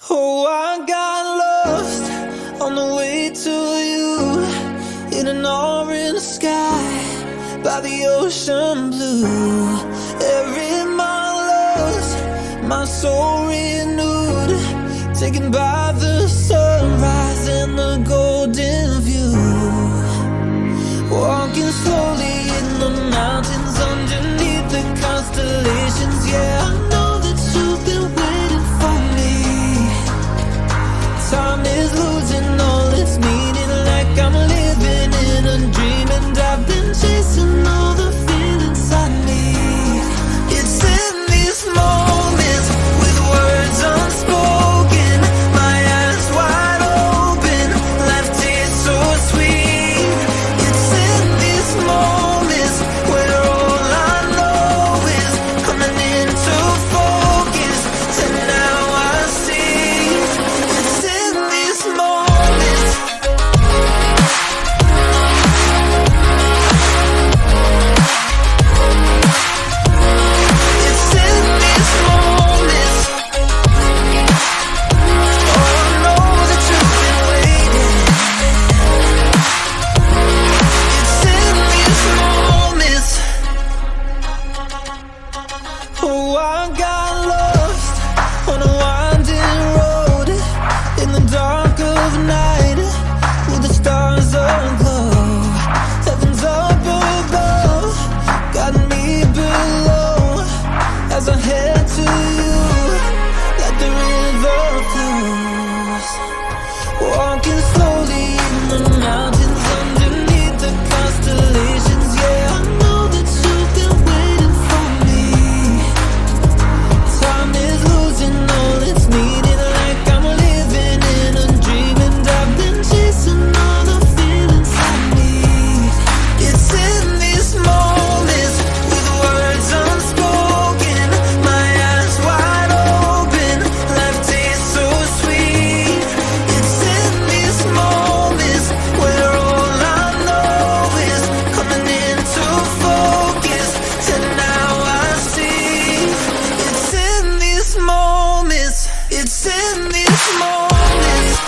Oh, I got lost on the way to you in an orange sky by the ocean blue. Every mile lost, my soul renewed, taken by the sunrise and the golden view. Walking slowly in the mountains underneath the constellations. Yeah, I know that you've been waiting for me. Time is losing all its meaning, like I'm living in a dream, and I've been chasing all the feelings I need. It's in these moments with words unspoken, my eyes wide open, life tastes so sweet. It's in these moments where all I know is coming into focus, and now I see. It's in these moments. It's in these moments. Oh, I know that you've been waiting. It's in these moments. Oh, I got lost on a winding road in the dark of night with the stars aglow. Heaven's up above, got me below as I head to you like the river flows. Walking slowly in the mountains underneath the constellations. Yeah, I know that you've been waiting for me. Time is losing all its meaning, like I'm living in a dream, and I've been chasing all the feelings I need. It's in these moments with words unspoken, my eyes wide open, life tastes so sweet. It's in these moments where all I know is coming into focus, and now I see. It's in these moments. It's in these moments.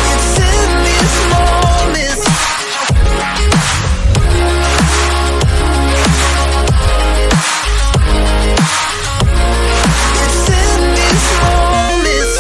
It's in these moments. It's in these moments.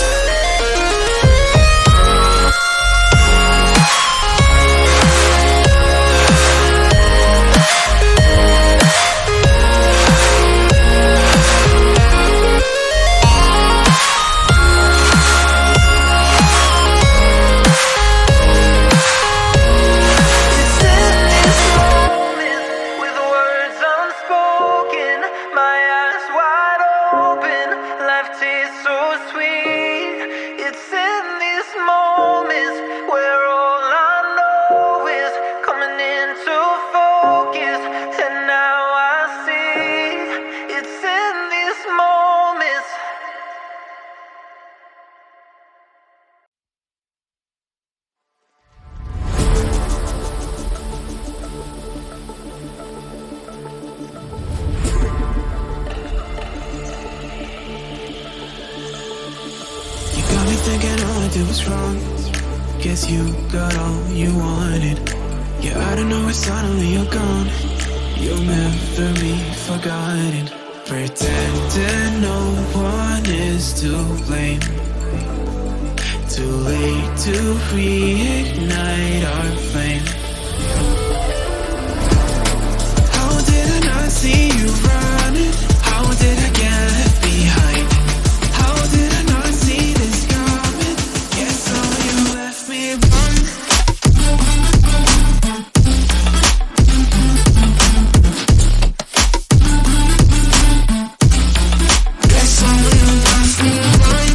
It's in these moments with words unspoken, my eyes wide open, life tastes so sweet. It's in these moments where all I know is coming into focus, and now I see. It's in these moments. You got me thinking all I did was wrong. Guess you got all you wanted. Yeah, I don't know where suddenly you're gone. You'll never be forgotten. Pretending no one is to blame. Too late to reignite our flame. How did I not see you running? How did I get left behind? How did I not see this coming? Guess so you left me run. Guess so you left me run.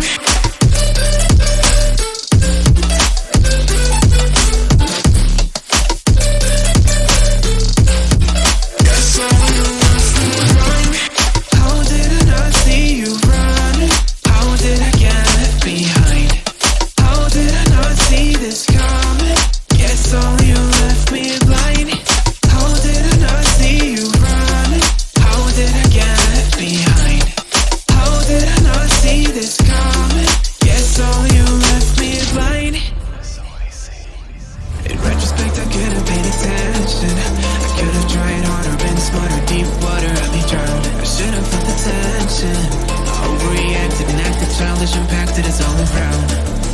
smarter, deep water, I'd be drowned. I should've felt the tension. I overreacted and acted childish, impacted us all around.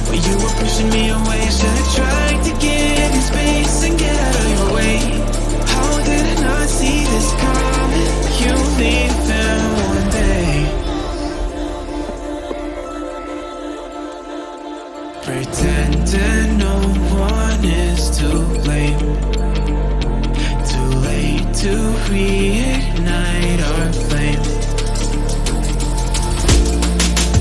When you were pushing me away, I should've tried to give you space and get out of your way. How did I not see this coming? You leave them one day. Pretending no one is to blame. Too late to reignite our flame.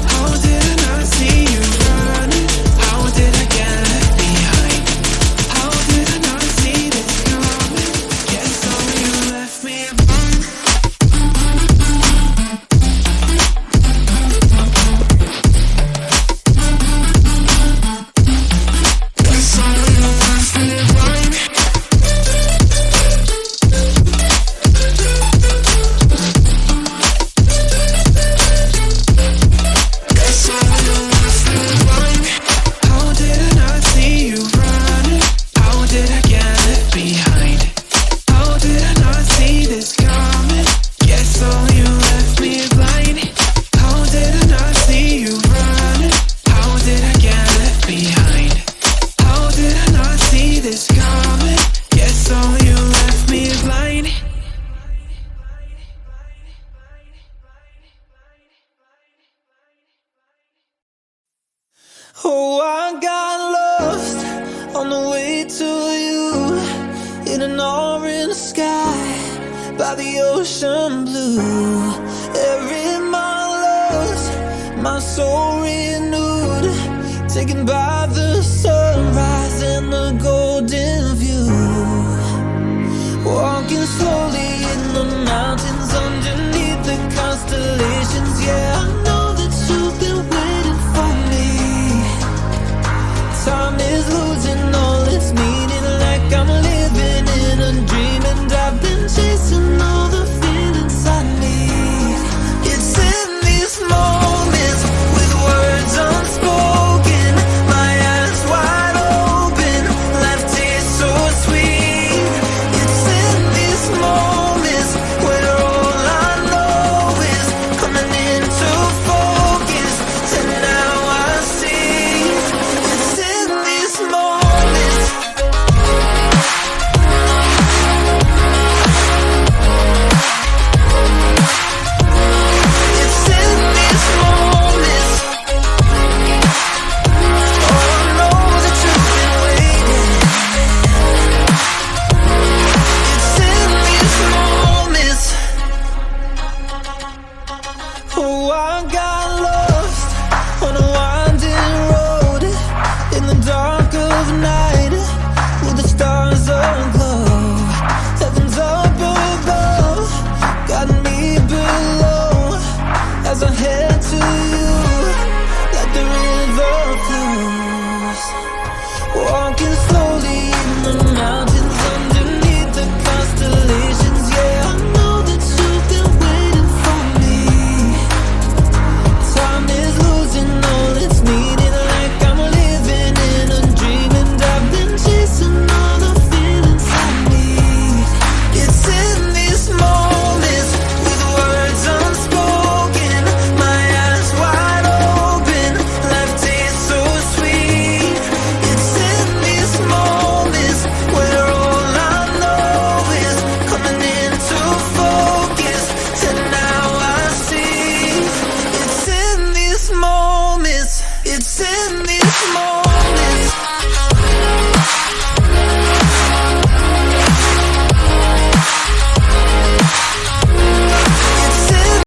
How did I not see you running? How did I get left behind? How did I not see this coming? Guess all you left me alone. Guess all you left me alone. How did I not see you running? How did I get left behind? How did I not see this coming? Guess all you left me blind. How did I not see you running? How did I get left behind? How did I not see this coming? Guess all you left me blind. Oh, I got lost on the way to you in an orange sky by the ocean blue. Every mile lost, my soul renewed, taken by the sunrise and the golden view. Walking slowly in the mountains underneath the constellations. Yeah, I know that you've been waiting for me. Time is losing all its meaning, like I'm living in a dream, and I've been chasing all the feelings I need. It's in these moments with words unspoken, my eyes wide open, life tastes so sweet. It's in these moments where all I know is coming into focus, and now I see. It's in these moments. It's in these moments. Oh, I know that you've been waiting. It's in these moments. Oh, I got lost on a winding road in the dark of night with the stars aglow. Heaven's up above, got me below as I head to you like the river flows. Walking slowly in the mountains underneath the constellations. Yeah, I know that you've been waiting for me. Time is losing all its meaning, like I'm living in a dream, and I've been chasing all the feelings I need. It's in